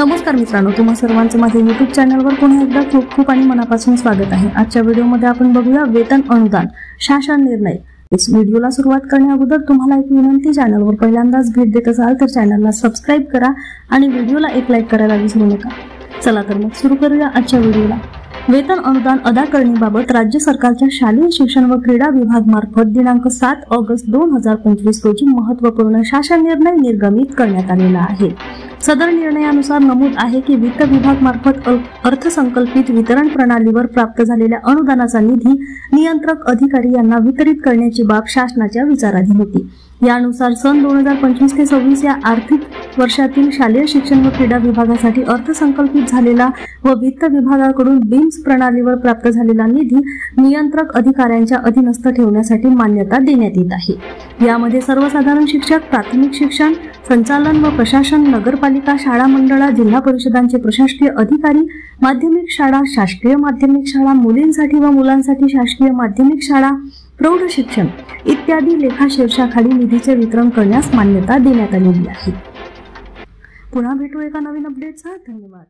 नमस्कार मित्रांनो, तुम्हा सर्वांचं माझ्या YouTube चॅनलवर पुन्हा एकदा खूप खूप आणि मनापासून स्वागत आहे। आजच्या व्हिडिओमध्ये आपण बघूया वेतन अनुदान शासन निर्णय। इस व्हिडिओला सुरुवात करण्याअगोदर तुम्हाला एक विनंती, चॅनलवर पहिल्यांदाच भेट देत असाल तर चॅनलला सबस्क्राइब करा आणि व्हिडिओला एक लाईक करायला विसरू नका। चला तर मग सुरू करूया आजच्या व्हिडिओला। वेतन अनुदान अदा करण्याबाबत राज्य सरकारच्या शालेय शिक्षण व क्रीडा विभाग मार्फत दिनांक 7 ऑगस्ट 2025 रोजी महत्त्वपूर्ण शासन निर्णय निर्गमित करण्यात आलेला आहे। सदर निर्णयानुसार नमूद आहे की वित्त विभाग मार्फत अर्थसंकल्पित वितरण प्रणालीवर प्राप्त झालेल्या अनुदानाचा निधी नियंत्रक अधिकारी यांना वितरित करण्याची बाब शासनाच्या विचाराधीन होती। यानुसार सन 2025 ते 26 या आर्थिक वर्षातील शालेय शिक्षण व क्रीडा विभागासाठी अर्थसंकल्पित झालेला व वित्त विभागाकडून बीम्स प्रणालीवर प्राप्त झालेला निधी नियंत्रक अधिकाऱ्यांच्या अधीनस्थ ठेवण्यासाठी मान्यता देण्यात येत आहे। यामध्ये सर्वसाधारण शिक्षक, प्राथमिक शिक्षण संचालन व प्रशासन, नगरपालिका, शाळा मंडळा, जिल्हा परिषदांचे प्रशासकीय अधिकारी, माध्यमिक शाळा, शासकीय माध्यमिक शाळा, मुलींसाठी व मुलांसाठी शासकीय माध्यमिक शाळा, प्रौढ शिक्षण इत्यादी लेखा शीर्षाखाली निधीचे वितरण करण्यास मान्यता देण्यात आलेली आहे। पुन्हा भेटू एका नवीन अपडेटसह। धन्यवाद।